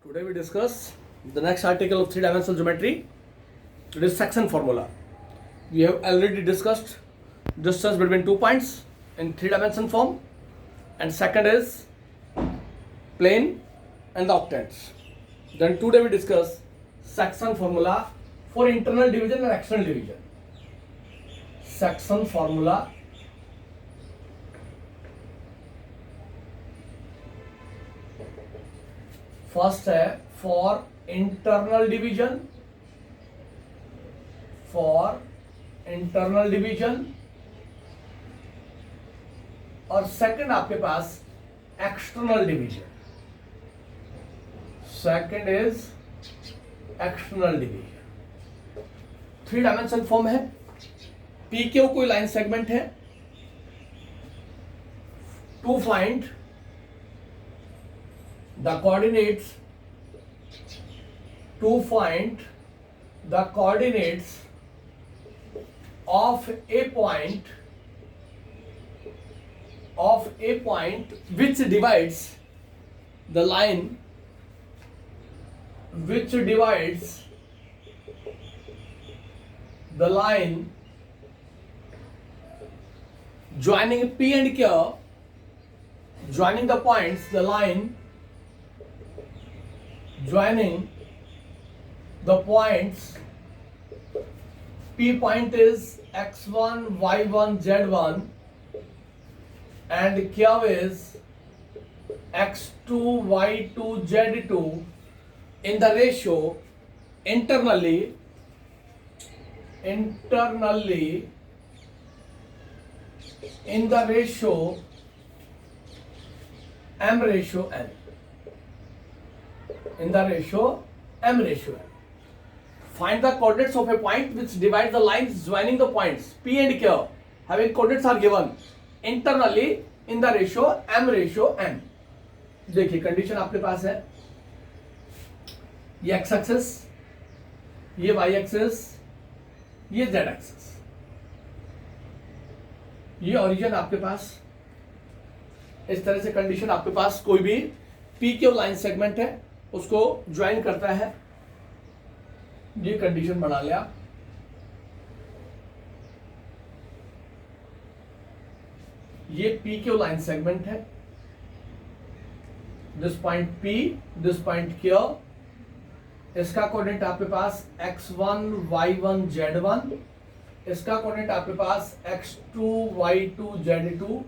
Today we discuss the next article of three-dimensional geometry. It is section formula. We have already discussed distance between 2 points in three-dimension form, and second is plane and the octants. Then today we discuss section formula for internal division and external division. Section formula first है for internal division और second आपके पास external division. Second is external division. Three dimension form है. P Q कोई line segment है. To find the coordinates of a point which divides the line joining P and Q, joining the points, the line joining the points. P point is x1, y1, z1 and Q is x2, y2, z2 in the ratio internally in the ratio m ratio n. In the ratio m ratio n. Find the coordinates of a point which divides the lines joining the points P and Q. Having coordinates are given internally in the ratio m ratio n. देखिए condition आपके पास है. ये x axis, ये y axis, ये z axis. ये origin आपके पास. इस तरह से कंडीशन आपके पास कोई भी पी क्यू लाइन सेगमेंट है उसको ज्वाइन करता है. ये कंडीशन बना लिया. ये पी क्यू लाइन सेगमेंट है. This point P, this point Q. इसका कोऑर्डिनेट आपके पास x1, y1, z1. इसका कोऑर्डिनेट आपके पास x2, y2, z2.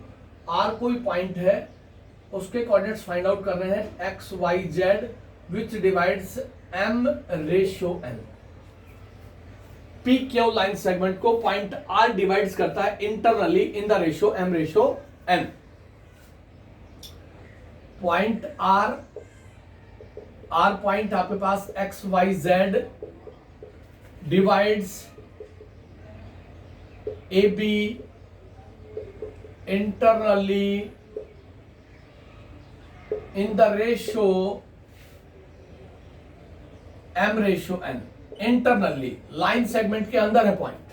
R कोई पॉइंट है उसके कोऑर्डिनेट्स फाइंड आउट कर रहे हैं x, y, z which divides m ratio n. P Q line segment को पॉइंट R डिवाइड्स करता है internally in the ratio m ratio n. Point R point आपके पास x, y, z divides AB internally in the ratio m ratio n. Internally line segment के अंदर है point.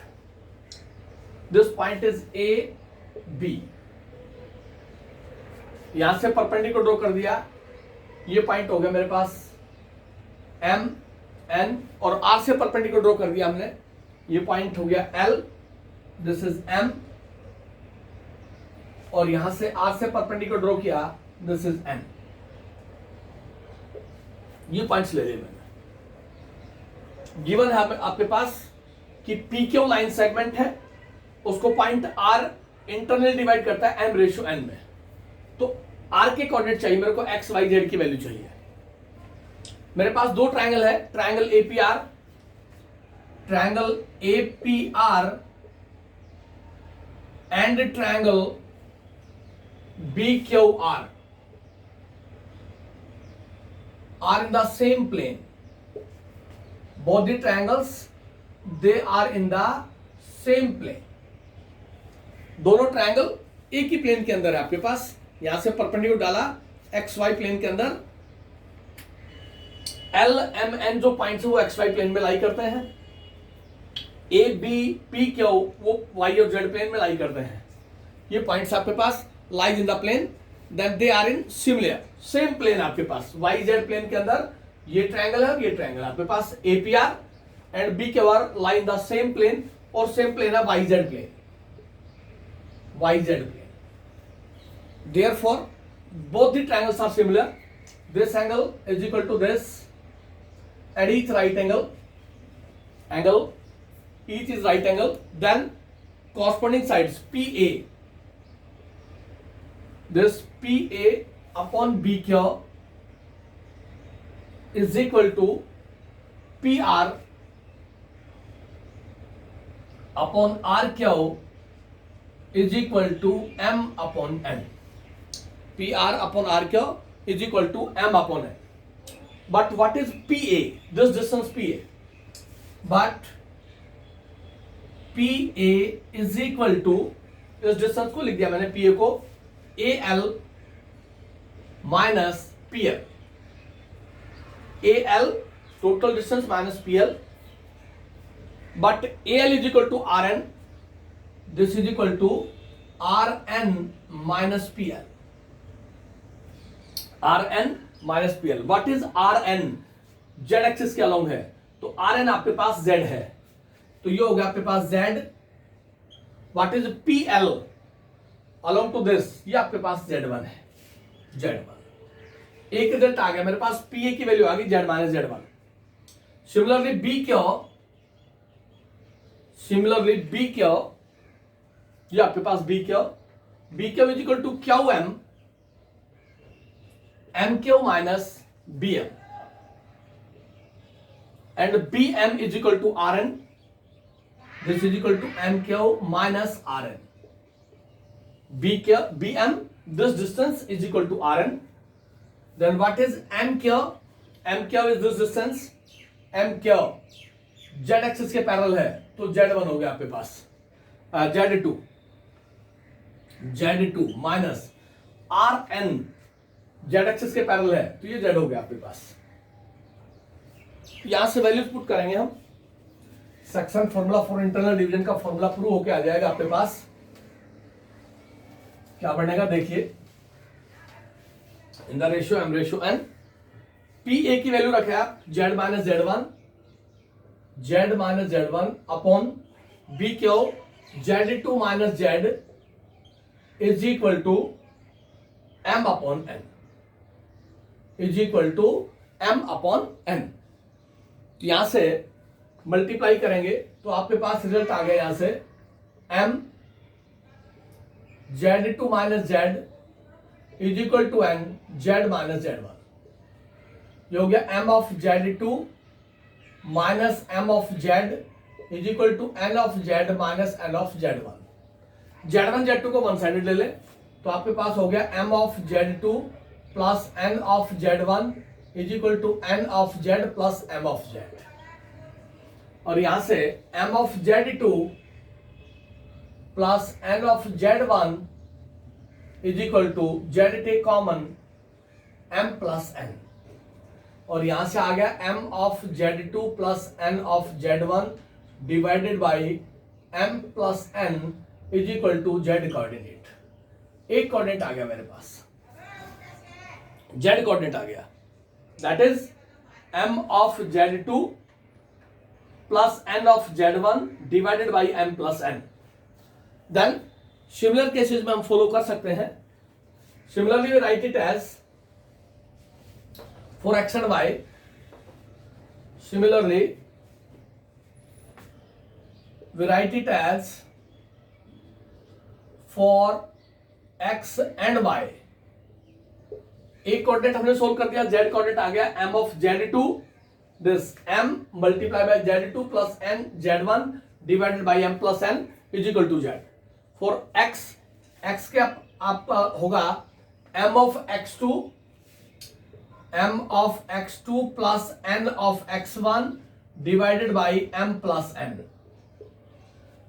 This point is A B. यहां से perpendicular draw कर दिया. ये पॉइंट हो गया मेरे पास M N और R से परपेंडिकुलर ड्रॉ कर दिया हमने. ये पॉइंट हो गया L. दिस इज M और यहां से R से परपेंडिकुलर ड्रॉ किया. This is N. ये पॉइंट्स ले लिए मैंने. गिवन है आपके पास कि पी क्यू लाइन सेगमेंट है उसको पॉइंट R इंटरनल डिवाइड करता है m रेशियो n में. तो R के कोऑर्डिनेट चाहिए मेरे को x, y, z की वैल्यू चाहिए. मेरे पास दो ट्रायंगल है. Triangle APR and triangle BQR are in the same plane. Both the triangles they are in the same plane. दोनों ट्रायंगल एक ही प्लेन के अंदर है आपके पास. यहां से परपेंडिकुलर डाला XY प्लेन के अंदर. L M N जो पॉइंट्स है वो XY प्लेन में लाई करते हैं. A B P Q वो Y और Z प्लेन में लाई करते हैं. ये पॉइंट्स आपके पास lies in the plane, then they are in similar same plane आपके पास. वाई जेड प्लेन के अंदर ये ट्रायंगल है और ये ट्रायंगल, आपके पास APR and B Q R lie in the same plane, और सेम प्लेन है YZ plane, YZ plane. Therefore both the triangles are similar, this angle is equal to this and each right angle each is right angle, then corresponding sides PA, this PA upon BQ is equal to PR upon RQ is equal to M upon N, PR upon RQ is equal to M upon N. But what is PA? This distance PA. But PA is equal to, इस distance को लिख दिया मैंने PA को AL minus PL, AL total distance minus PL, but AL is equal to RN, this is equal to RN minus PL, RN minus PL. What is RN? Z axis के along है, तो RN आपके पास Z है, तो ये हो गया आपके पास Z. What is PL along to this? ये आपके पास Z1 है, Z1. एक रिजल्ट आ गया मेरे पास, PA की वैल्यू आ गई Z minus Z1. Similarly BQ, ये आपके पास BQ is equal to QM MQ minus BM, and BM is equal to RN, this is equal to MQ minus RN. BM, this distance is equal to RN. Then what is MQ? MQ is this distance, MQ Z axis के parallel है, तो Z1 हो गया आपके पास, Z2 minus RN Z axis के parallel है, तो ये जेड हो गया आपके पास. यहां से वैल्यूज पुट करेंगे हम, section formula for internal division का फॉर्मूला प्रूव होके आ जाएगा आपके पास. क्या बनेगा देखिए, in the ratio m ratio n, P A की वैल्यू रखे आप z minus z one upon B Q Z2 minus z is equal to m upon n, is equal to m upon n. यहां से मल्टीप्लाई करेंगे तो आपके पास result आ गया, यहां से m Z2 minus z is equal to n Z minus Z1. ये हो गया m of Z2 minus m of Z is equal to n of Z minus n of Z1. Z1 Z2 को one sided ले ले, तो आपके पास हो गया m of Z2 plus n of Z1 is equal to n of Z plus m of Z. और यहां से m of Z2 plus n of Z1 is equal to Z take common m plus n, और यहां से आ गया m of Z2 plus n of Z1 divided by m plus n is equal to Z coordinate. एक coordinate आ गया मेरे पास, Z कोऑर्डिनेट आ गया, that is m of Z2 plus n of Z1 divided by m plus n. Then similar cases में हम follow कर सकते हैं. Similarly we write it as for x and y. Similarly we write it as for x and y. एक coordinate हमने solve कर दिया, z coordinate आ गया m of Z2, this m multiply by Z2 plus n Z1 divided by m plus n is equal to z. For x के आपका होगा m of x2 plus n of x1 divided by m plus n.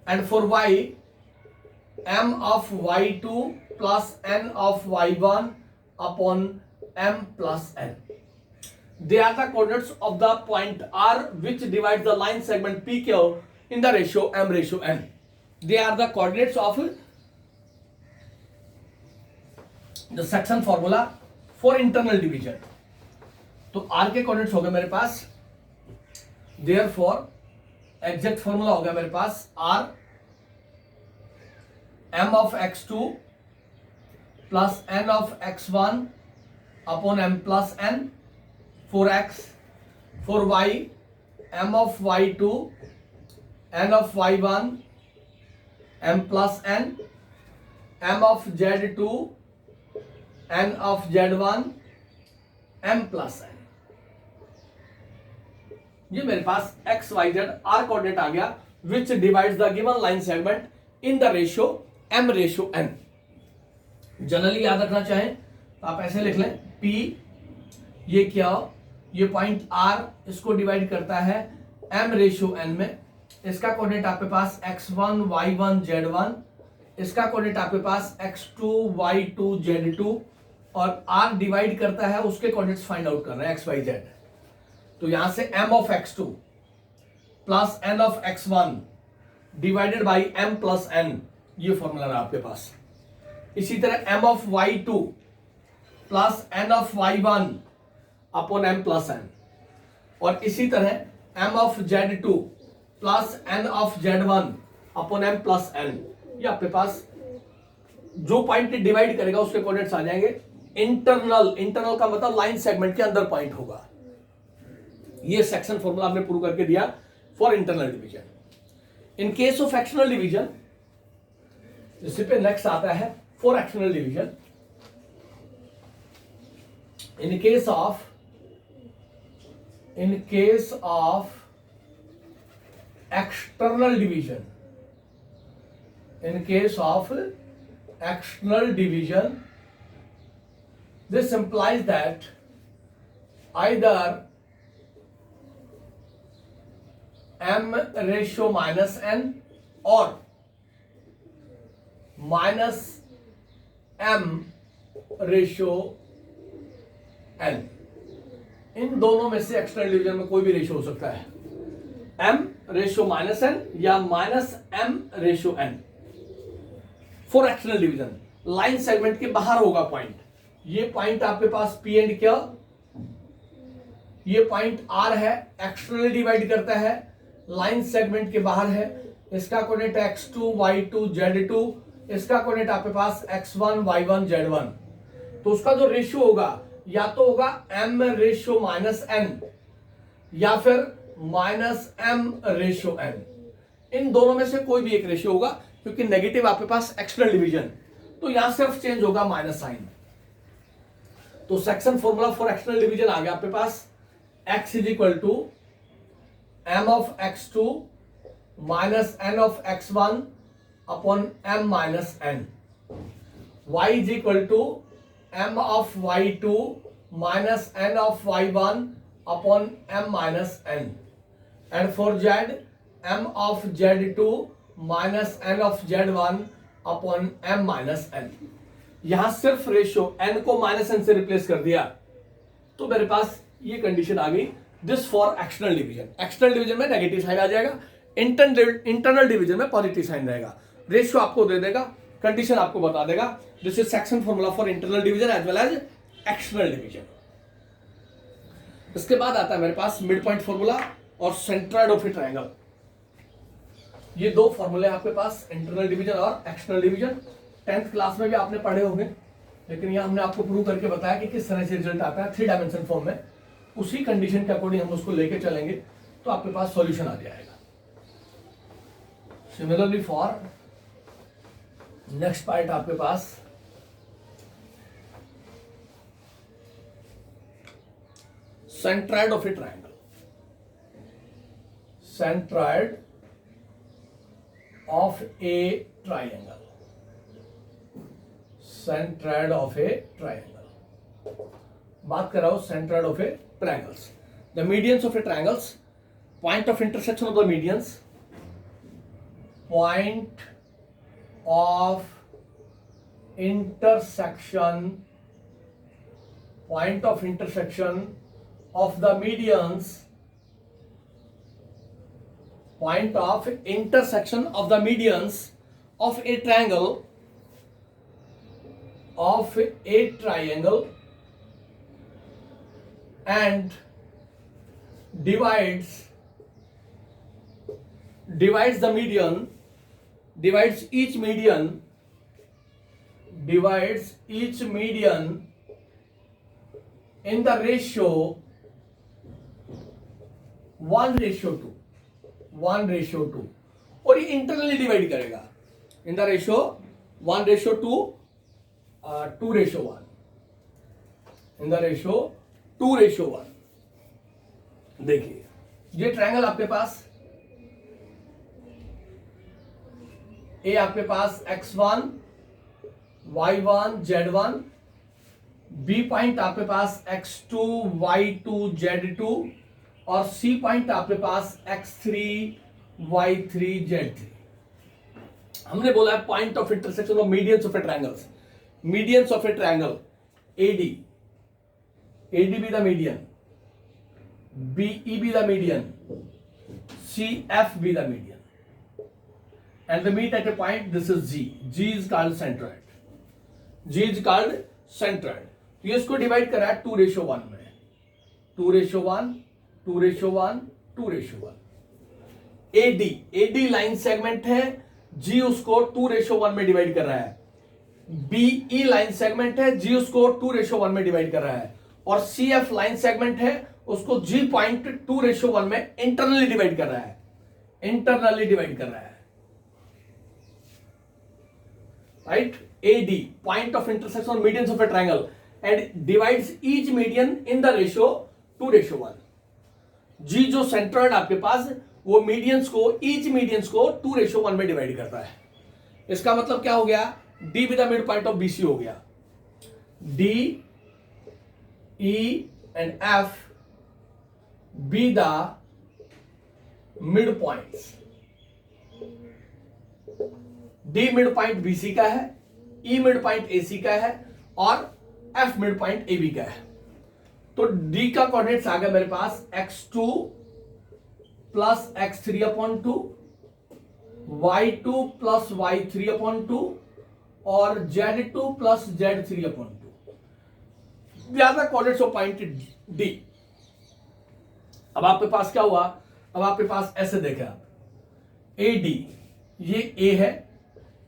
And for y m of y2 plus n of y1 upon m plus n. They are the coordinates of the point R which divides the line segment PQ in the ratio m ratio n. They are the coordinates of the section formula for internal division. तो are के coordinates हो गए मेरे पास, therefore exact formula हो गया मेरे पास R M of x2 plus N of x1 upon M plus N, for x, for y M of y2 N of y1 M plus N, M of z2 N of z1 M plus N. ये मेरे पास X Y Z are coordinate आ गया which divides the given line segment in the ratio m ratio n। Generally याद रखना चाहें तो आप ऐसे लिख लें, p ये क्या, ये पॉइंट r इसको डिवाइड करता है m रेशियो n में। इसका कोऑर्डिनेट आपके पास x1 y1 z1, इसका कोऑर्डिनेट आपके पास x2 y2 z2, और r डिवाइड करता है उसके कोऑर्डिनेट्स फाइंड आउट कर रहे हैं x y z। तो यहां से m of x2 plus n of x1 divided by m plus n, ये फॉर्मूला है आपके पास। इसी तरह m of y2 plus n of y1 upon m plus n, और इसी तरह m of z2 plus n of z1 upon m plus n। ये आपके पास जो पॉइंट डिवाइड करेगा उसके कोऑर्डिनेट्स आ जाएंगे। इंटरनल का मतलब लाइन सेगमेंट के अंदर पॉइंट होगा। ये सेक्शन फॉर्मूला आपने प्रूव करके दिया for internal division. In case of external division, इसी पे नेक्स्ट आता है for external division. In case of external division, in case of external division, this implies that either m ratio minus n or minus m ratio n, इन दोनों में से external division में कोई भी रेशियो हो सकता है, m रेशियो माइनस n या minus m ratio n। For external division line segment के बाहर होगा पॉइंट। ये पॉइंट आपके पास P एंड क्या, ये पॉइंट R है, एक्सटर्नली डिवाइड करता है, लाइन सेगमेंट के बाहर है। इसका कोऑर्डिनेट x2 y2 z2, इसका कोऑर्डिनेट आपके पास x1 y1 z1। तो उसका जो रेशियो होगा या तो होगा m रेशियो माइनस n या फिर माइनस m रेशियो n। इन दोनों में से कोई भी एक रेशियो होगा, क्योंकि नेगेटिव आपके पास एक्सटर्नल डिवीजन, तो यहां सिर्फ चेंज होगा माइनस साइन। तो section formula for external division आ गया आपके पास, x is equal to m of x2 minus n of x1 upon m minus n, y is equal to m of y2 minus n of y1 upon m minus n, and for z m of z2 minus n of z1 upon m minus n। यहां सिर्फ ratio n को minus n से replace कर दिया, तो मेरे पास ये कंडीशन आ गई, this for external division. External division में नेगेटिव साइन आ जाएगा, इंटरनल डिवीजन में पॉजिटिव साइन रहेगा। रेशियो आपको दे देगा, कंडीशन आपको बता देगा। This is section formula for internal division as well as external division. इसके बाद आता है मेरे पास मिड पॉइंट फॉर्मूला और सेंट्रॉइड ऑफ ए ट्रायंगल। ये दो फॉर्मूले आपके पास, इंटरनल डिवीजन और एक्सटर्नल डिवीजन। 10th क्लास में भी आपने पढ़े होंगे, लेकिन यह हमने आपको प्रूव करके बताया कि किस तरह से रिजल्ट आता है 3 डायमेंशन फॉर्म में। उसी कंडीशन के अकॉर्डिंग हम उसको लेके चलेंगे तो आपके पास सॉल्यूशन आ जाएगा। सिमिलरली फॉर नेक्स्ट पार्ट आपके पास centroid of a triangle, centroid of a triangle, centroid of a triangle. बात कर रहा हूं centroid of a triangles. The medians of a triangles, point of intersection of the medians, point of intersection, point of intersection of the medians, point of intersection of the medians of a triangle, of a triangle and divides the median, divides each median in the ratio 1:2 और ये internally divide करेगा इन the ratio 1:2 2:1 in the ratio 2:1। देखिए ये triangle आपके पास ए, आपके पास x1 y1 z1, B point आपके पास x2 y2 z2 और C point आपके पास x3 y3 z3। हमने बोला है point of intersection of medians of a triangles, medians of a triangle AD be the median, BE be the median, CF be the median, and they meet at a point. This is G. G is called centroid. G is called centroid. तो ये इसको divide करा है 2:1 में, 2:1 2:1 2:1। AD line segment है, G उसको 2:1 में divide कर रहा है। BE लाइन सेगमेंट है, G उसको 2:1 में डिवाइड कर रहा है। और CF लाइन सेगमेंट है, उसको G पॉइंट 2:1 में इंटरनली डिवाइड कर रहा है, इंटरनली डिवाइड कर रहा है, right. AD point of intersection of medians of a triangle and divides each median in the ratio 2:1। G जो सेंट्रॉइड आपके पास, वो मीडियंस को, ईच मीडियंस को 2:1 में डिवाइड करता है। इसका मतलब क्या हो गया, D भी the mid point of BC हो गया। D, E and F be the midpoints. D mid point BC का है, E मिड पॉइंट AC का है और F मिड पॉइंट AB का है। तो D का कोऑर्डिनेट्स आ गया मेरे पास x2 plus x3/2, y2 plus y3/2 और z2 प्लस z3/2। ज्यादा कोऑर्डिनेट्स ऑफ पॉइंट D। अब आपके पास क्या हुआ, अब आपके पास ऐसे देखें आप, AD, ये A है,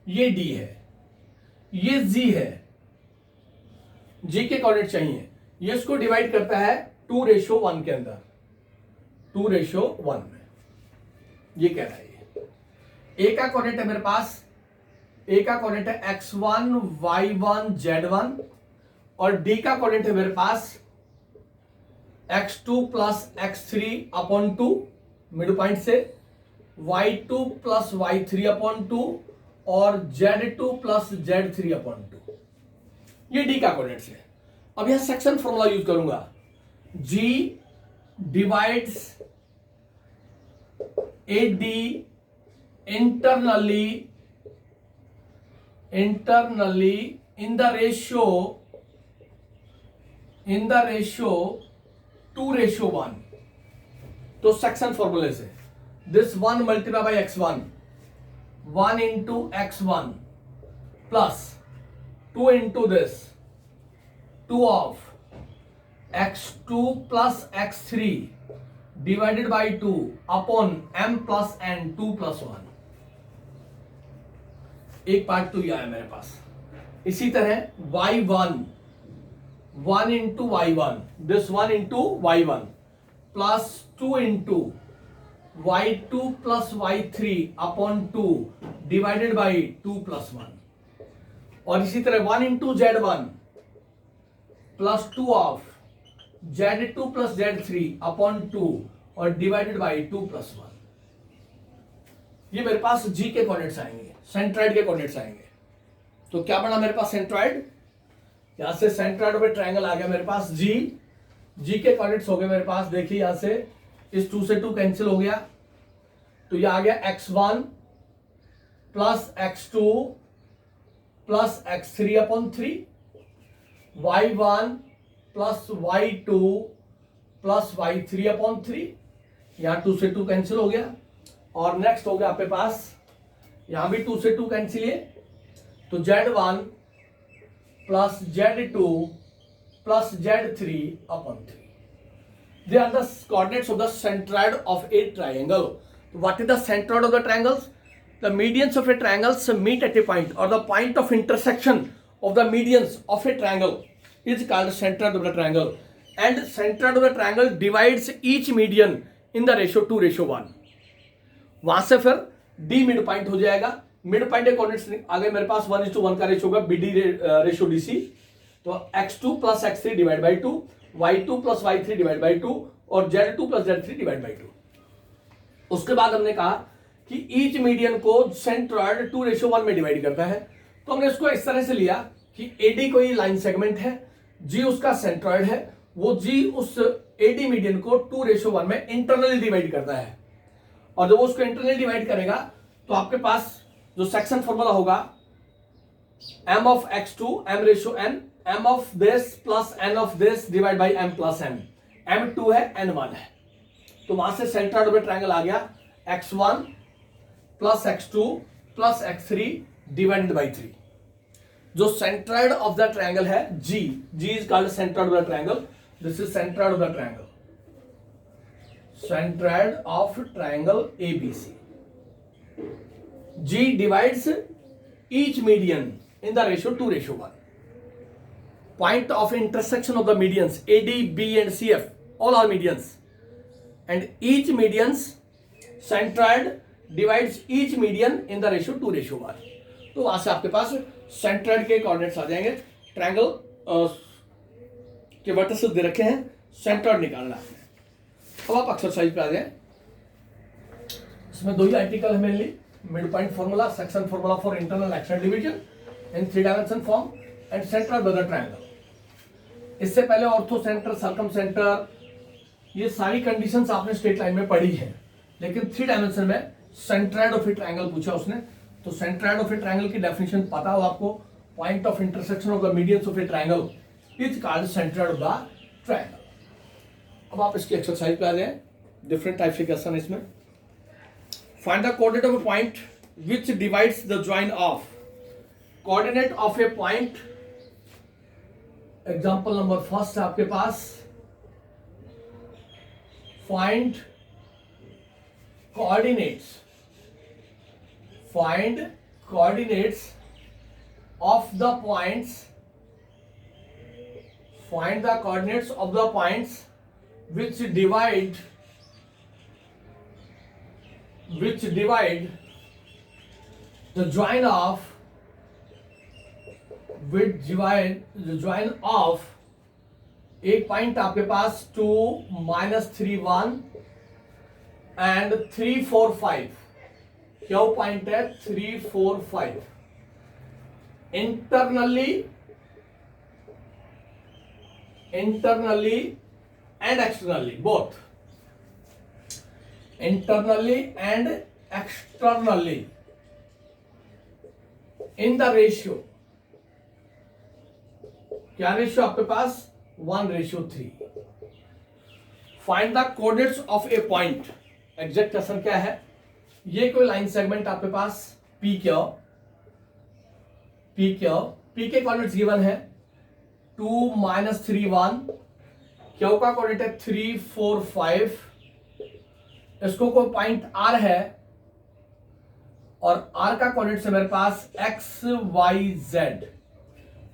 ये D है, ये G है, G के कोऑर्डिनेट चाहिए, ये इसको डिवाइड करता है 2:1 के अंदर, 2:1 में। ये कह रहा है ये A का कोऑर्डिनेट है मेरे पास, A का कोऑर्डिनेट है x1 y1 z1 और D का कोऑर्डिनेट है मेरे पास x2 plus x3/2 mid point से, y2 प्लस y3/2 और z2 प्लस z3/2। ये D का कोऑर्डिनेट्स है। अब यह सेक्शन फॉर्मूला यूज करूंगा, G divides AD internally in the ratio 2:1। तो सेक्शन फॉर्मूले से this 1 multiplied by x1, 1 into x1 plus 2 into this 2 of x2 plus x3 divided by 2 upon m plus n 2 plus 1। एक part तो यह है मेरे पास। इसी तरह y1 1 into y1, this 1 into y1 plus 2 into y2 plus y3 upon 2 divided by 2 plus 1। और इसी तरह 1 into z1 plus 2 of z2 plus z3 upon 2 और डिवाइडेड बाई 2 plus 1। ये मेरे पास G के कोऑर्डिनेट्स आएंगे, सेंट्रॉइड के कोऑर्डिनेट्स आएंगे। तो क्या बना मेरे पास सेंट्रॉइड, यहां से सेंट्रॉइड पे ट्रायंगल आ गया मेरे पास G के कोऑर्डिनेट्स हो गए मेरे पास। देखिए यहां से इस 2 से 2 कैंसिल हो गया, तो ये आ गया x1 plus x2 plus x3/3, y1 plus y2 plus y3/3। यहां 2 से 2 कैंसिल हो गया और नेक्स्ट हो गया आपके पास, यहां भी 2 से 2 कैंसिल है, तो z1 plus z2 plus z3/3। They are the coordinates of the centroid of a triangle. What is the centroid of the triangles? The medians of a triangles meet at a point, or the point of intersection of the medians of a triangle is called centroid of the triangle. And centroid of the triangle divides each median in the ratio 2:1. वहां से फिर D mid point हो जाएगा. Mid point के coordinates आ गए मेरे पास 1:1 का ratio होगा BD रेशियो DC. तो x2 plus x3 divide by 2, y2 plus y3 divide by 2 और z2 plus z3 divide by 2. उसके बाद हमने कहा कि ईच मीडियन को सेंट्रॉइड 2:1 में डिवाइड करता है. तो हमने इसको इस तरह से लिया कि AD कोई लाइन सेगमेंट है, G उसका सेंट्रॉइड है, वो G उस AD मीडियन को 2:1 में इंटरनली डिवाइड करता है. और जब वो उसको इंटरनली डिवाइड करेगा तो आपके पास जो सेक्शन फॉर्मूला होगा m of x2 m ratio n, m of this plus n of this divide by m plus n. m2 है n1 है. तो वहां से सेंट्रॉइड ऑफ ट्रायंगल आ गया x1 plus x2 plus x3 divided by 3. जो centroid of the triangle है G is called centroid of the triangle. This is centroid of the triangle. Centroid of triangle ABC. G divides each median in the ratio 2:1. Point of intersection of the medians AD, B and CF, all are medians, and each median's centroid divides each median in the ratio 2:1. तो वहां से आपके पास centroid के coordinates आ जाएंगे. Triangle के vertices दे रखे हैं, सेंट्रॉइड निकालना है. अब आप एक्सरसाइज पे आ जाए. इसमें दो ही आर्टिकल है mainly. Mid point formula, section formula for internal external division in 3 dimension form and centroid of the triangle. इससे पहले ऑर्थो सेंटर, सर्कम सेंटर, ये सारी कंडीशंस आपने स्ट्रेट लाइन में पढ़ी है, लेकिन 3 डायमेंशन में सेंट्रॉइड ऑफ ए ट्रायंगल पूछा उसने. तो सेंट्रॉइड ऑफ ए ट्रायंगल की डेफिनेशन पता हो आपको. Point of intersection of the medians of a triangle is called centroid of the triangle. अब आप इसकी एक्सरसाइज पे आ जाए. डिफरेंट टाइप के क्वेश्चन है इसमें. Find the coordinate of a point which divides the join of. Coordinate of a point, example number first है आपके पास. Find coordinates of the points. Find the coordinates of the points which divide the join of एक point आपके पास 2, -3, 1 and 3, 4, 5. क्या point है? 3, 4, 5. Internally and externally, both internally and externally in the ratio. क्या ratio आपके पास? 1:3. Find the coordinates of a point. Exact question क्या है? ये कोई लाइन सेगमेंट आपके पास P के कोऑर्डिनेट्स गिवन है 2, -3, 1. क्यू का कोऑर्डिनेट है 3, 4, 5. इसको कोई पॉइंट R है और R का कोऑर्डिनेट है मेरे पास X, Y, Z.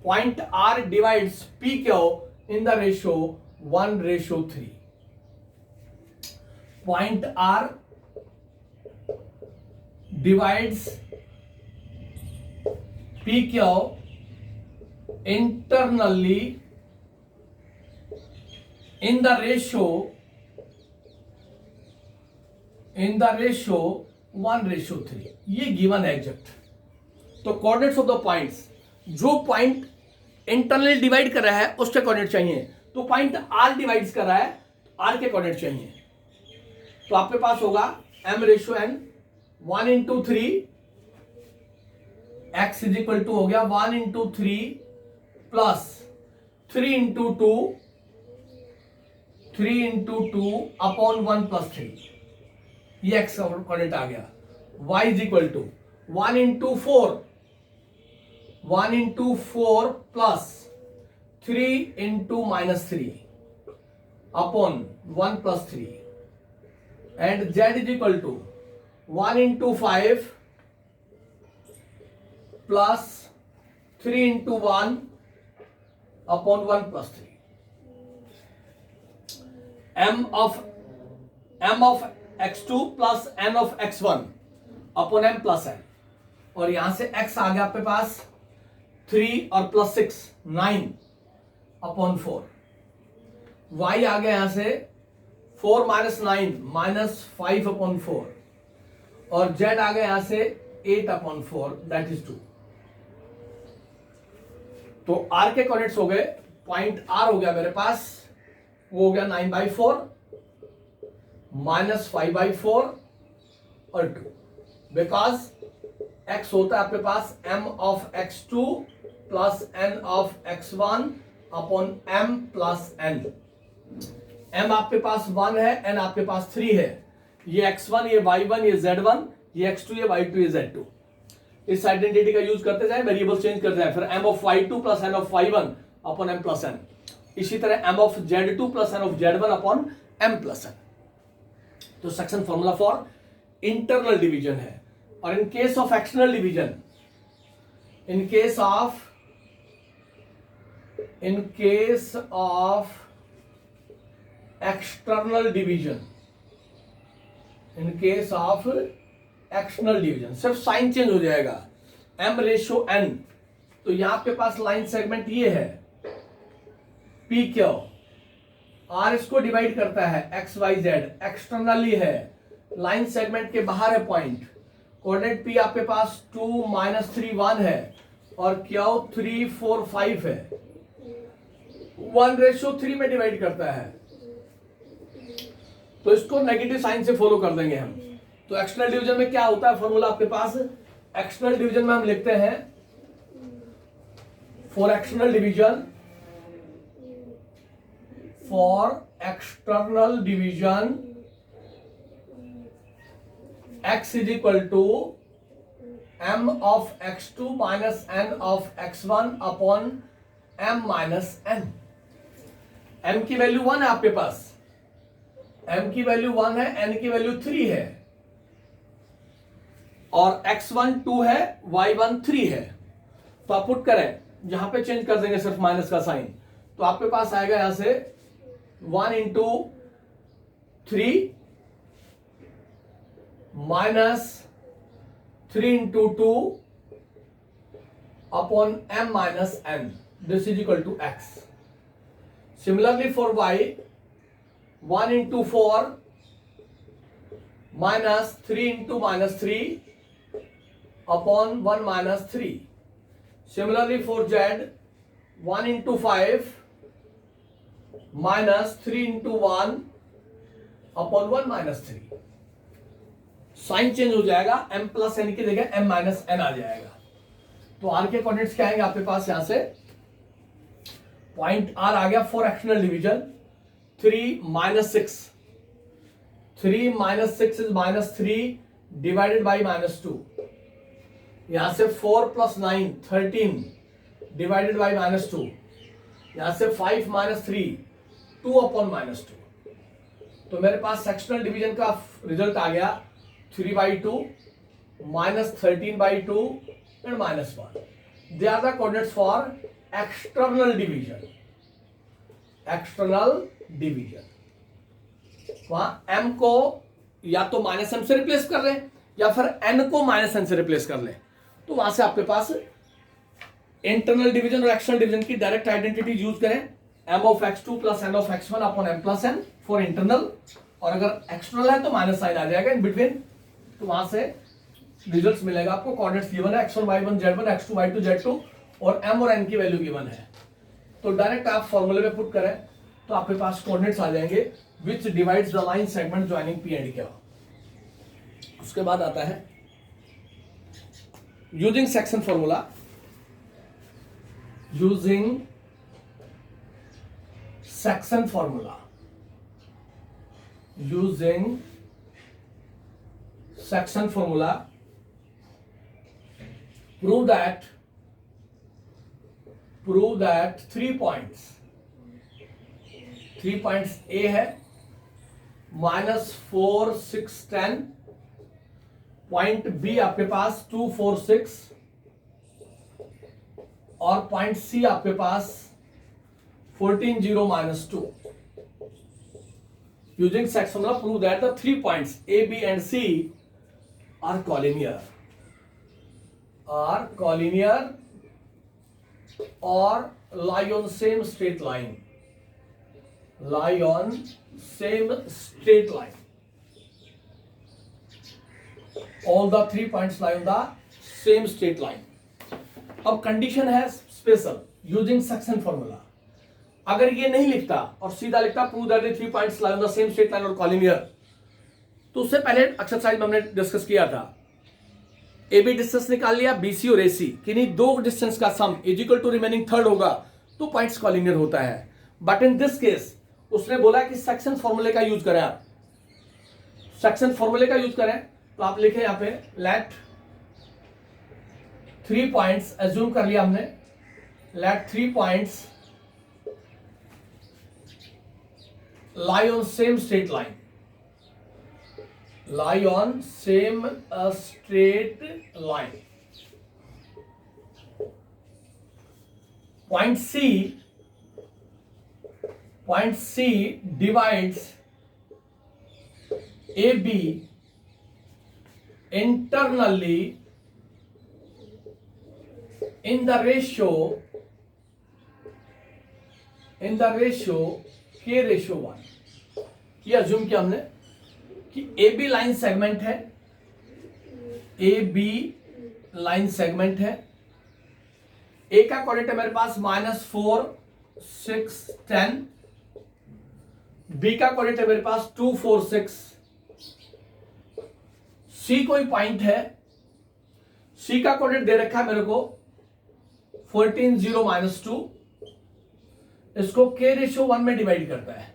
Point R divides PQ in the ratio 1:3. Point R divides PQ internally in the ratio 1:3. ये गिवन है एग्जैक्ट. तो कोऑर्डिनेट्स ऑफ द पॉइंट्स, जो पॉइंट इंटरनली डिवाइड कर रहा है उसके कोऑर्डिनेट चाहिए. तो पॉइंट R डिवाइड्स कर रहा है, R के कोऑर्डिनेट चाहिए. तो आपके पास होगा m/n 1:3. x is equal to हो गया 1:3 प्लस 3:2 अपॉन 1 + 3. ये x का कोऑर्डिनेट आ गया. y is equal to 1:4 plus 3 × -3. Upon 1 plus 3 and z is equal to 1 into 5 plus 3 into 1 upon 1 plus 3 m of x2 plus n of x1 upon m plus n, और यहां से x आ गया आपके पास 3 और plus 6 9 upon 4, y आ गया यहां से 4 minus 9 minus 5 upon 4, और z आ गया यहां से 8 अपॉन 4 दैट इज 2। तो r के कोऑर्डिनेट्स हो गए, पॉइंट r हो गया मेरे पास, वो हो गया 9/4 माइनस 5/4 और 2, बिकॉज x होता है आपके पास m of x2 plus n of x1 upon m plus n। m आपके पास 1 है, n आपके पास 3 है, ये x1 ये y1 ये z1 ये x2 ये y2 ये z2। इस आइडेंटिटी का यूज करते जाए, वेरिएबल चेंज करते जाए, फिर m of y2 plus n of y1 upon m plus n, इसी तरह m of z2 plus n of z1 upon m plus n। तो section formula for internal division है। और in case of external division, in case of external division, in case of external division सिर्फ sign change हो जाएगा, m ratio n। तो यहां आपके पास लाइन सेगमेंट ये है पी क्यू, r इसको डिवाइड करता है x y z, एक्सटर्नली है, लाइन सेगमेंट के बाहर है पॉइंट, कोऑर्डिनेट p आपके पास 2 माइनस 3 1 है और q 3 4 5 है, 1:3 में डिवाइड करता है, तो इसको नेगेटिव साइन से फॉलो कर देंगे हम। तो एक्सटर्नल डिवीजन में क्या होता है फॉर्मूला आपके पास, एक्सटर्नल डिवीजन में हम लिखते हैं for external division, x is equal to m of x2 minus n of x1 upon m minus n। m की वैल्यू 1 है आपके पास, m की वैल्यू 1 है, n की वैल्यू 3 है, और x1 2 है, y1 3 है। तो आप पुट करें, यहां पे चेंज कर देंगे सिर्फ माइनस का साइन, तो आपके पास आएगा यहां से 1 into 3 minus 3 into 2 upon m minus n, this is equal to x। Similarly for y, 1 into 4 minus 3 into minus 3 upon 1 minus 3। Similarly for z, 1 into 5 minus 3 into 1 upon 1 minus 3। Sign change हो जाएगा, m plus n की जगह m minus n आ जाएगा। तो r के coordinates क्या आएंगे आपके पास, यहां से पॉइंट r आ गया for external division 3 minus 6, 3 minus 6 is minus 3 divided by minus 2, यहां से 4 प्लस 9 13 डिवाइडेड बाई माइनस 2, यहां से 5 माइनस 3 2 अपॉन माइनस 2। तो मेरे पास सेक्शनल डिवीजन का रिजल्ट आ गया 3/2 minus 13/2 and minus 1। They are the coordinates for external division. External division वहां m को या तो माइनस m से रिप्लेस कर लें या फिर n को माइनस n से रिप्लेस कर लें, तो वहां से आपके पास इंटरनल डिवीजन और एक्सटर्नल डिवीजन की डायरेक्ट आइडेंटिटी यूज करें, m of x2 plus n of x1 upon m plus n for internal, और अगर एक्सटर्नल है तो माइनस साइन आ जाएगा इन बिटवीन। तो वहां से रिजल्ट्स मिलेगा आपको, कोऑर्डिनेट्स गिवन है x1 y1 z1 x2 y2 z2 और m और n की वैल्यू गिवन है। तो डायरेक्ट आप फॉर्मूले में पुट करें तो आपके पास कोऑर्डिनेट्स आ जाएंगे विच divides the line segment joining p and q। उसके बाद आता है using section formula, using section formula, using section formula, prove that 3 points 3 points A है, -4 6 10, पॉइंट बी आपके पास 2 4 6, और पॉइंट सी आपके पास 14 0 -2. Using Sachs formula, prove that the 3 points A, B and C are collinear. Or lie on same straight line. Lie on same straight line. All the 3 points lie on the same straight line. अब condition है special, using section formula. अगर ये नहीं लिखता और सीधा लिखता prove that the 3 points lie on the same straight line और कॉलिनियर, तो उससे पहले एक्सरसाइज में हमने डिस्कस किया था. ए बी डिस्टेंस निकाल लिया, बी सी और ए सी, किन्हीं दो डिस्टेंस का sum is equal to remaining third होगा तो पॉइंट्स कॉलिनियर होता है. बट इन दिस केस उसने बोला कि सेक्शन फॉर्मूले का यूज करें. आप सेक्शन फॉर्मूले का यूज करें तो आप लिखें यहां पे लेट 3 पॉइंट्स, एज्यूम कर लिया हमने, let 3 points lie on same straight line. Lie on same straight line. Point C divides AB internally in the ratio K/1. ये अज्यूम किया हमने कि ए बी लाइन सेगमेंट है, ए का कोऑर्डिनेट है मेरे पास -4 6 10, बी का कोऑर्डिनेट है मेरे पास 2 4 6, सी कोई पॉइंट है, सी का कोऑर्डिनेट दे रखा है मेरे को 14 0 -2. इसको K/1 में डिवाइड करता है,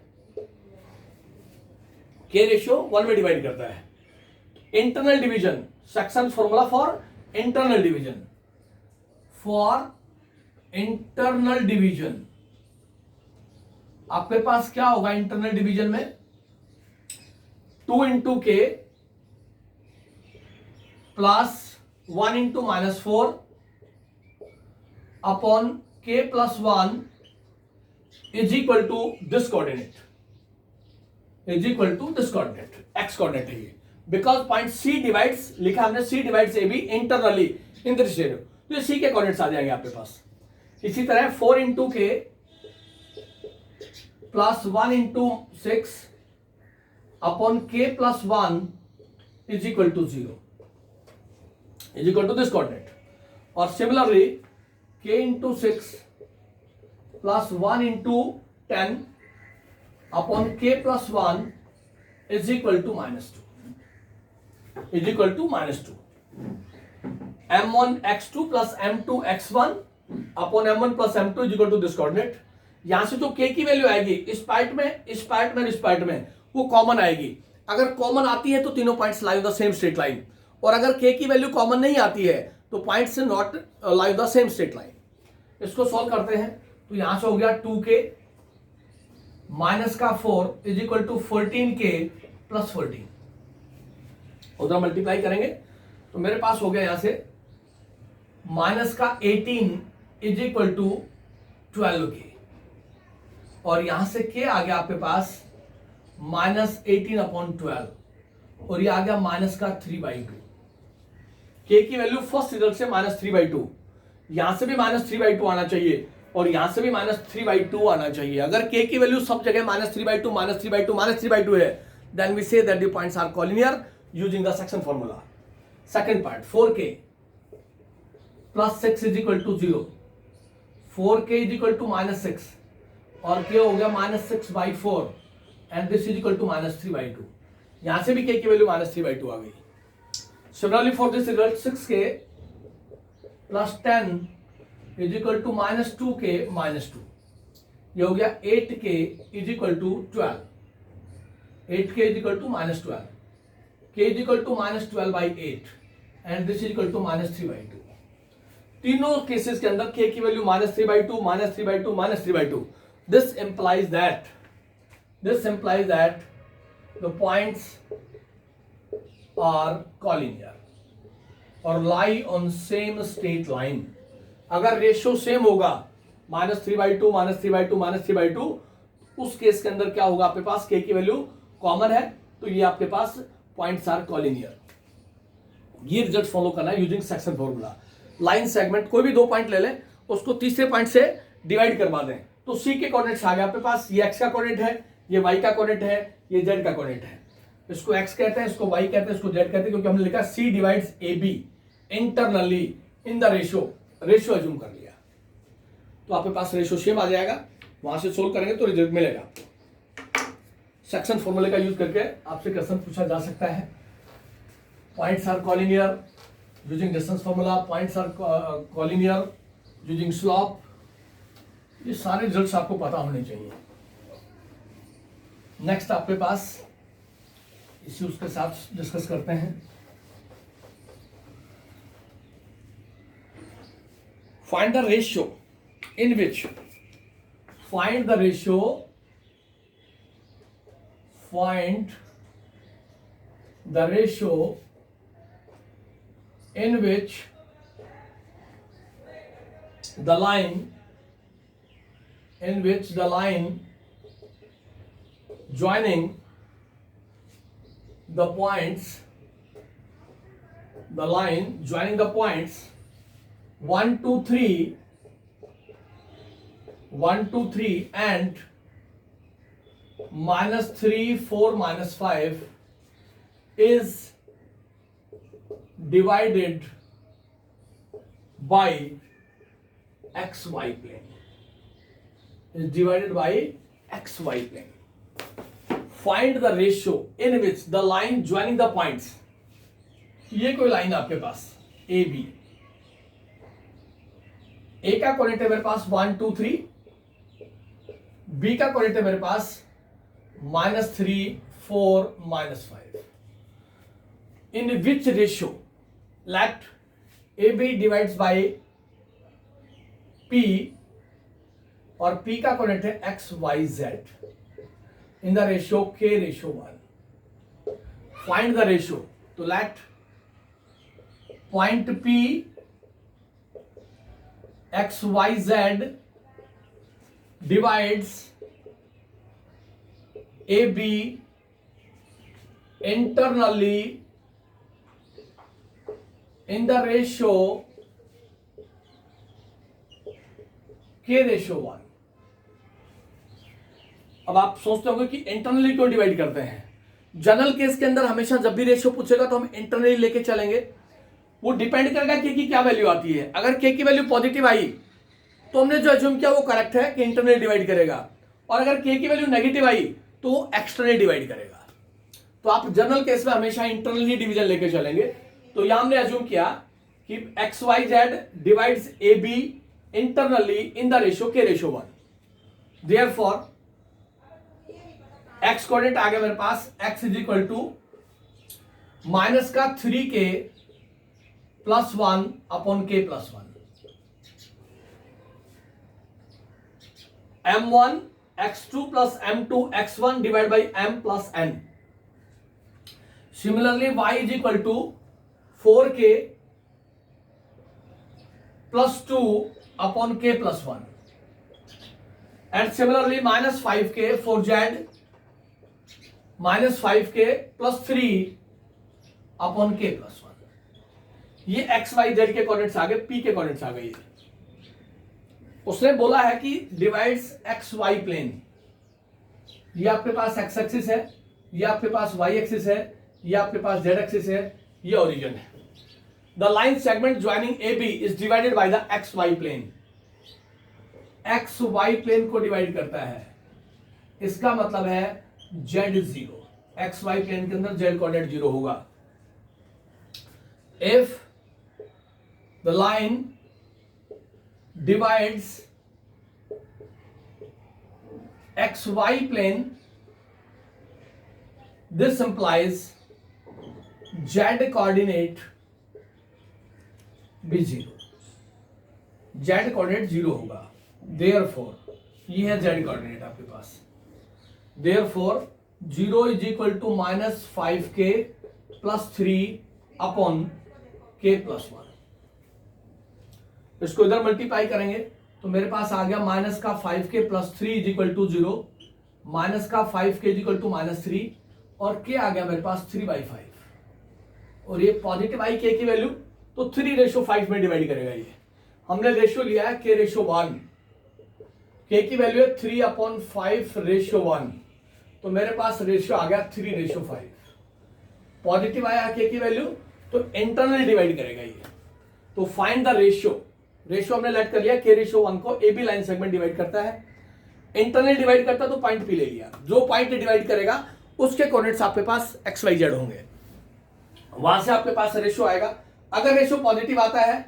K/1 में डिवाइड करता है. Internal division, section formula for internal division, आपके पास क्या होगा इंटरनल डिवीजन में? 2 × K plus 1 × -4 upon K + 1 is equal to this coordinate, x coordinate है ये. बिकॉज पॉइंट C डिवाइड्स, लिखा हमने C divides AB internally in this ratio, तो ये C के कोऑर्डिनेट्स आ जाएंगे आपके पास. इसी तरह 4 × K plus 1 × 6 upon K + 1 is equal to 0, is equal to this coordinate. और similarly K × 6 plus 1 × 10 upon K + 1 is equal to -2, M1 x2 plus M2 x1 upon M1 plus M2 is equal to this coordinate. यहां से जो K की value आएगी इस part में वो common आएगी. अगर कॉमन आती है तो तीनों points lie on the same straight line, और अगर K की वैल्यू कॉमन नहीं आती है तो points not lie on the same straight line. इसको सॉल्व करते हैं तो यहां से हो गया 2K -4 is equal to 14K + 14. उधर मल्टीप्लाई करेंगे तो मेरे पास हो गया यहां से -18 इज इक्वल टू 12K, और यहां से K आ गया आपके पास -18/12, और ये आ गया -3/2. K की वैल्यू फर्स्ट रिजल्ट से -3/2, यहां से भी -3/2 आना चाहिए और यहां से भी -3/2 आना चाहिए. अगर K की वैल्यू सब जगह -3/2 है, then we say that the points are collinear using the section formula. Second part 4K + 6 is equal to 0, 4K is equal to -6 और K हो गया -6/4 and this is equal to -3/2. यहां से भी K की वैल्यू -3/2 आ गई. Similarly for this result 6K + 10 is equal to -2K -2. ये हो गया 8K is equal to 12, 8K is equal to -12, K is equal to -12/8 and this is equal to -3/2. तीनों केसेस के अंदर K की value -3/2 -3/2 -3/2. This implies that this implies that the points are collinear or lie on same straight line. अगर ratio same होगा -3/2 -3/2 -3/2, उस case के अंदर क्या होगा, आपके पास k की वैल्यू कॉमन है, तो ये आपके पास पॉइंट्स आर कॉलिनियर. ये रिजल्ट फॉलो करना है using section formula. Line segment कोई भी दो पॉइंट ले लें, उसको तीसरे पॉइंट से डिवाइड करवा दें, तो सी के कोऑर्डिनेट्स आ गए आपके पास. ये एक्स का कोऑर्डिनेट है, ये वाई का कोऑर्डिनेट है, ये जेड का कोऑर्डिनेट है. इसको एक्स कहते हैं, इसको वाई कहते हैं, इसको जेड कहते हैं, क्योंकि हमने लिखा C divides A B internally in the ratio assume कर लिया, तो आपके पास रेशियो सेम आ जाएगा. वहां से सोल्व करेंगे तो रिजल्ट मिलेगा. सेक्शन फॉर्मूले का यूज करके आपसे क्वेश्चन पूछा जा सकता है. Points are collinear using distance formula, points are collinear using slope. ये सारे रिजल्ट्स आपको पता होने चाहिए. नेक्स्ट आपके पास इश्यूज के साथ डिस्कस करते हैं. Find the ratio in which find the ratio in which the line joining the points 1 2 3 and -3 4 -5 is divided by xy plane. Find the ratio in which the line joining the points. ये कोई line है आपके पास A B. ए का coordinate है मेरे पास 1 2 3, B का coordinate है मेरे पास -3 4 -5. In which ratio let A B divides by P, और पी का कोऑर्डिनेट है X Y Z in the ratio k/1. Find the ratio. तो let point P X Y Z divides AB internally in the ratio k/1. अब आप सोचते होंगे कि internally क्यों डिवाइड करते हैं. जनरल केस के अंदर हमेशा जब भी रेशियो पूछेगा तो हम इंटरनली लेके चलेंगे. वो डिपेंड करेगा के की क्या वैल्यू आती है. अगर के की वैल्यू पॉजिटिव आई तो हमने जो अज्यूम किया वो करेक्ट है कि इंटरनली डिवाइड करेगा, और अगर के की वैल्यू नेगेटिव आई तो वो एक्सटर्नली डिवाइड करेगा. तो आप जनरल केस में हमेशा इंटरनली डिवीजन लेके चलेंगे. तो यहां हमने अज्यूम किया कि X Y Z divides A B internally in the ratio k/1. Therefore X coordinate आ गया मेरे पास, x is equal to -3k + 1 upon k + 1. m1 x2 plus m2 x1 divided by m plus n. Similarly, y is equal to 4k plus 2 upon k plus 1. And similarly, -5k for z, -5k plus 3 upon k plus 1. ये x, y, z के coordinates आ गए, p के coordinates आ गए. उसने बोला है कि divides x Y plane. ये आपके पास एक्स एक्सिस है, ये आपके पास वाई एक्सिस है, ये आपके पास जेड एक्सिस है, ये ओरिजिन है. The line segment joining A B is divided by the X Y plane. X Y plane को डिवाइड करता है, इसका मतलब है जेड 0. एक्स वाई प्लेन के अंदर जेड कोऑर्डिनेट 0 होगा. If the line divides xy plane, this implies z coordinate भी 0. z coordinate 0 होगा. Therefore ये है z coordinate आपके पास. Therefore 0 is equal to -5k plus 3 upon k plus 1। इसको इधर मल्टीप्लाई करेंगे तो मेरे पास आ गया माइनस का 5k plus 3 is equal to 0, minus का 5k इज इक्वल टू -3 और k आ गया मेरे पास 3/5 और ये पॉजिटिव आई k की वैल्यू तो 3:5 में डिवाइड करेगा। ये हमने रेशियो लिया है k/1, k की वैल्यू है 3/5/1 तो मेरे पास रेशियो आ गया 3:5। पॉजिटिव आया k की वैल्यू तो इंटरनल डिवाइड करेगा ये। तो फाइंड द रेशियो, रेशियो हमने लेट कर लिया k/1 को A B line segment divide करता है, इंटरनल डिवाइड करता है तो पॉइंट पी ले लिया। जो पॉइंट डिवाइड करेगा उसके कोऑर्डिनेट्स आपके पास XYZ होंगे, वहां से आपके पास रेशियो आएगा। अगर रेशियो पॉजिटिव आता है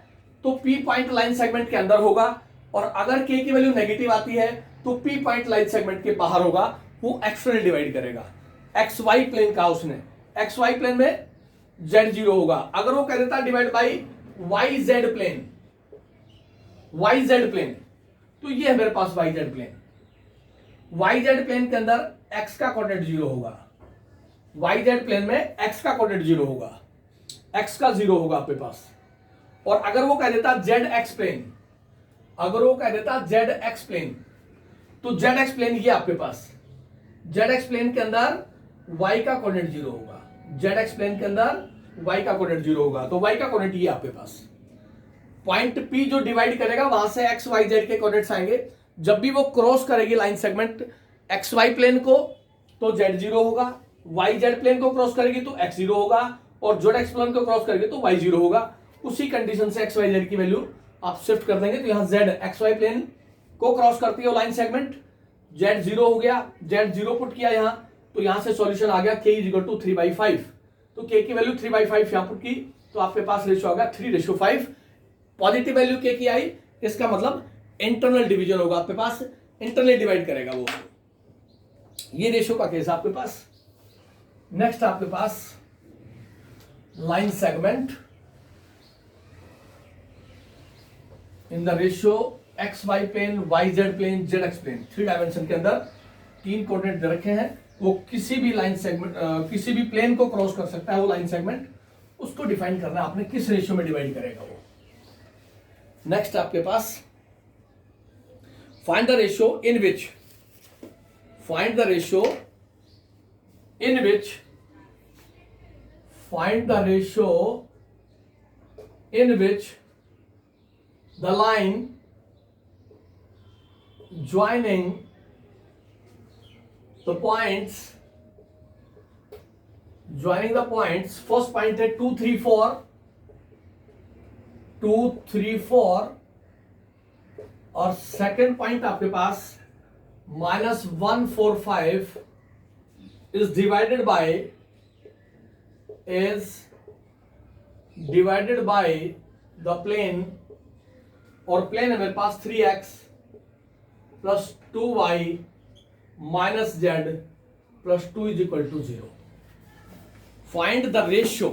तो P पॉइंट लाइन सेगमेंट के अंदर होगा और अगर K की वैल्यू नेगेटिव आती है तो P पॉइंट लाइन सेगमेंट के बाहर होगा, वो एक्सटर्नल डिवाइड करेगा। XY प्लेन का उसने XY प्लेन में Z0 होगा। अगर वो कह देता divide by YZ plane, YZ plane तो ये है मेरे पास YZ प्लेन। YZ प्लेन के अंदर x का कोऑर्डिनेट 0 होगा, YZ प्लेन में x का कोऑर्डिनेट 0 होगा, x का 0 होगा आपके पास। और अगर वो कह देता ZX प्लेन, अगर वो कह देता ZX प्लेन तो ZX प्लेन ये आपके पास, ZX प्लेन के अंदर y का कोऑर्डिनेट 0 होगा, ZX प्लेन के अंदर y का कोऑर्डिनेट 0 होगा तो y का कोऑर्डिनेट ये आपके पास। पॉइंट P जो डिवाइड करेगा वहां से XYZ के कोऑर्डिनेट्स आएंगे। जब भी वो क्रॉस करेगी लाइन सेगमेंट XY प्लेन को तो Z0 होगा, YZ प्लेन को क्रॉस करेगी तो X0 होगा और ZX प्लेन को क्रॉस करेगी तो Y0 होगा। उसी कंडीशन से XYZ की वैल्यू आप शिफ्ट कर देंगे तो यहां Z XY प्लेन को क्रॉस करती है लाइन सेगमेंट, Z0 हो गया, Z0 पुट किया यहां तो यहां से सॉल्यूशन आ गया k = 3/5। तो k की वैल्यू 3/5 यहां पुट की तो आपके पास रेशियो आ गया 3:5। पॉजिटिव वैल्यू k की आई, इसका मतलब इंटरनल डिवीजन होगा आपके पास, इंटरनल डिवाइड करेगा वो। ये रेशियो का केस आपके पास। नेक्स्ट आपके पास line segment in the ratio XY plane, YZ plane, ZX plane, 3 dimension के अंदर 3 कोऑर्डिनेट दे रखे हैं। वो किसी भी लाइन सेगमेंट किसी भी प्लेन को क्रॉस कर सकता है वो लाइन सेगमेंट, उसको डिफाइन करना है आपने किस रेशियो में डिवाइड करेगा वो। नेक्स्ट आपके पास find the ratio in which find the ratio in which find the ratio in which the line joining the points first point है 2 3 4 और सेकेंड पॉइंट आपके पास -145 is divided by the plane, और plane है मेरे पास 3x plus 2y minus z plus 2 = 0। Find the ratio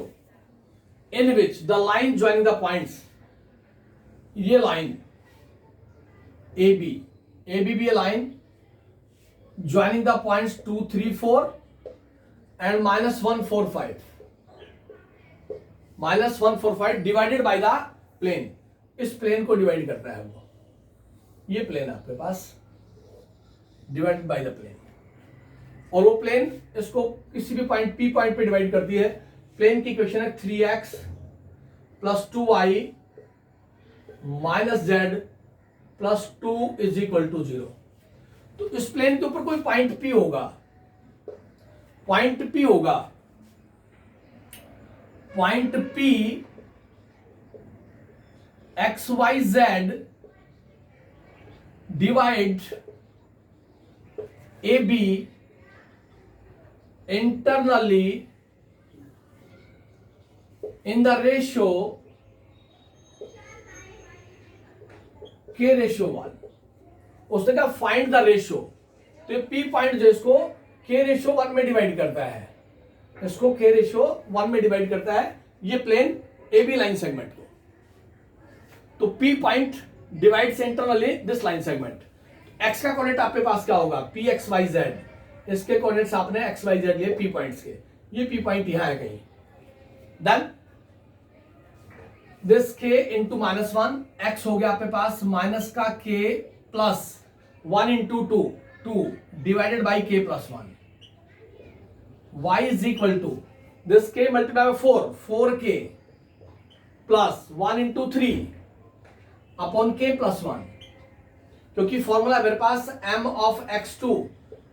in which the line joining the points, ये line AB be a line joining the points 2 3 4 and -145 divided by the plane। इस plane को divide करता है वो, ये plane आपके पास divided by the plane, और वो प्लेन इसको किसी भी पॉइंट P पॉइंट पे डिवाइड करती है। प्लेन की इक्वेशन है 3x plus 2y minus z plus 2 = 0। तो इस प्लेन के ऊपर कोई पॉइंट P होगा, point P XYZ divide AB internally in the ratio k/1। उसने कहा फाइंड द रेशियो, तो ये P पॉइंट जो इसको k/1 में डिवाइड करता है, इसको k/1 में डिवाइड करता है, ये प्लेन AB लाइन सेगमेंट को। तो P point divides internally this line segment. x का कोऑर्डिनेट आपके पास क्या होगा, PXYZ, इसके कोऑर्डिनेट्स आपने एक्स वाई जेड लिए पी पॉइंट्स के, ये पी पॉइंट यहां है कहीं। Then this k into -1, x हो गया आपके पास माइनस का k plus 1 into 2 divided by k plus 1, y is equal to this k multiply by 4 k plus 1 into 3 upon के प्लस 1, क्योंकि फॉर्मूला मेरे पास m of x2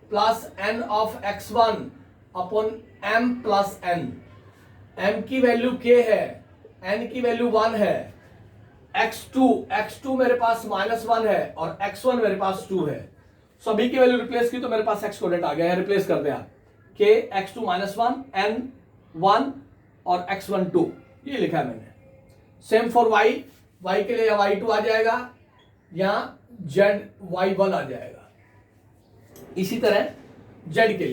plus n of x1 upon m plus n, m की value k है, n की value 1 है, x2 मेरे पास -1 है और x1 मेरे पास 2 है। सभी की वैल्यू रिप्लेस की तो मेरे पास x कोऑर्डिनेट आ गया है, रिप्लेस कर दिया k x2 -1 n 1 और x1 2, ये लिखा है मैंने। सेम फॉर y के लिए या y2 आ जाएगा या z y1 आ जाएगा। इसी तरह z के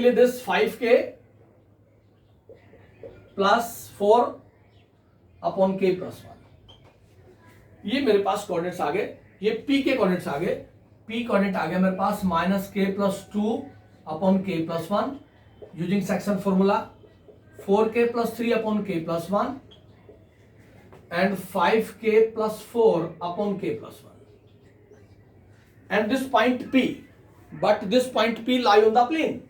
लिए this 5k plus 4 upon k plus 1, ये मेरे पास कोऑर्डिनेट्स आ गए। ये p के कोऑर्डिनेट्स आ गए, p कोऑर्डिनेट आ गया मेरे पास -k plus 2 upon k plus 1 using section formula, 4k plus 3 upon k plus 1 and 5k plus 4 upon k plus 1, and this point P, but this point P lie on the plane,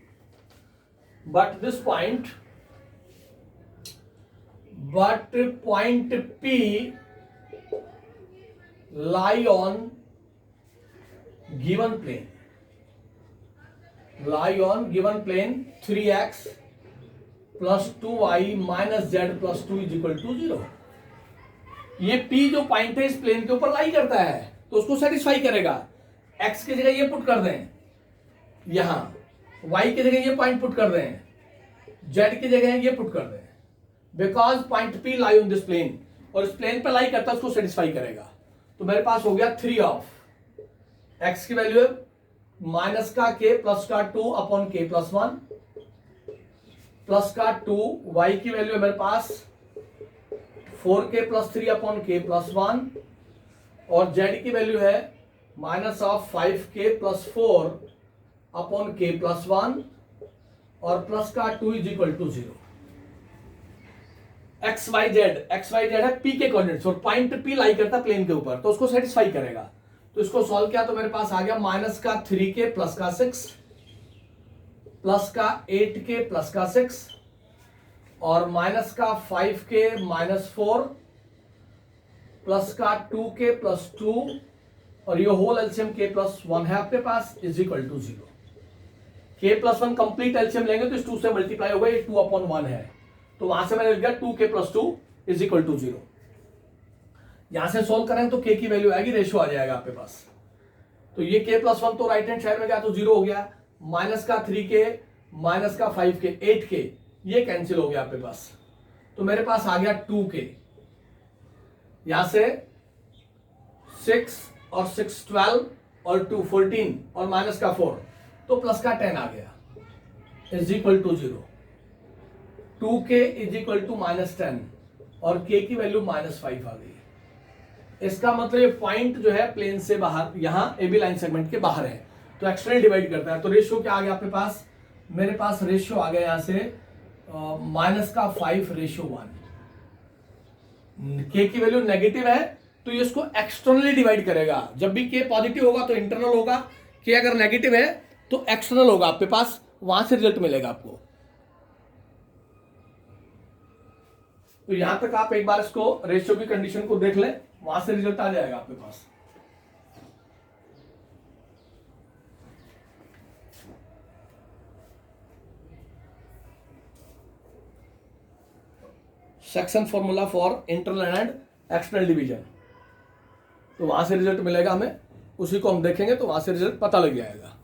but point P lie on given plane 3x plus 2y minus z plus 2 is equal to 0। ये P जो point है इस plane के ऊपर लाई करता है तो उसको सेटिस्फाई करेगा। x की जगह ये पुट कर दें, यहां y की जगह ये पॉइंट पुट कर दें, z की जगह ये पुट कर दें, because point P lie on this plane, और इस प्लेन पे लाई करता है उसको सेटिस्फाई करेगा। तो मेरे पास हो गया 3 ऑफ x की वैल्यू है माइनस का k प्लस का 2 अपॉन k प्लस 1 प्लस का 2, y की वैल्यू है मेरे पास 4k plus 3 upon k plus 1 और z की वैल्यू है minus of 5k plus 4 upon k plus 1 और प्लस का 2 is equal to 0। X Y z है p के कोऑर्डिनेट्स और पॉइंट p लाई करता प्लेन के ऊपर तो उसको सेटिस्फाई करेगा। तो इसको सॉल्व किया तो मेरे पास आ गया माइनस का 3k प्लस का 6 प्लस का 8k प्लस का 6 और माइनस का 5k माइनस 4 प्लस का 2k प्लस 2 और ये होल एलसीएम k प्लस 1 है आपके पास is equal to 0। k plus 1 complete LCM लेंगे तो इस 2 से मल्टीप्लाई होगा, ये 2 अपॉन 1 है तो वहां से मैंने लिख दिया 2k plus 2 is equal to 0। यहां से सोल्व करें तो k की वैल्यू आएगी, रेशियो आ जाएगा आपके पास। तो ये k प्लस 1 तो राइट हैंड साइड में गया तो 0 हो गया, माइनस का 3k माइनस का 5k 8k ये कैंसिल हो गया आपके पास। तो मेरे पास आ गया 2k, यहां से 6 और 6 12 और 2 14 और माइनस का 4 तो प्लस का 10 आ गया is equal to 0। 2k is equal to -10 और k की वैल्यू -5 आ गई। इसका मतलब ये पॉइंट जो है प्लेन से बाहर यहां AB लाइन सेगमेंट के बाहर है तो एक्सटर्नल डिवाइड करता है। तो रेशियो क्या आ गया आपके पास, मेरे पास रेशियो आ गया यहां से माइनस का 5 रेशियो 1। k की वैल्यू नेगेटिव है तो ये इसको एक्सटर्नली डिवाइड करेगा। जब भी k पॉजिटिव होगा तो इंटरनल होगा, k अगर नेगेटिव है तो एक्सटर्नल होगा आपके पास, वहां से रिजल्ट मिलेगा आपको। तो यहां तक आप एक बार इसको रेशियो की कंडीशन को देख लें, वहां से रिजल्ट आ जाएगा आपके पास। Section formula for internal and external division, तो वहां से रिजल्ट मिलेगा हमें, उसी को हम देखेंगे तो वहां से रिजल्ट पता लग जाएगा।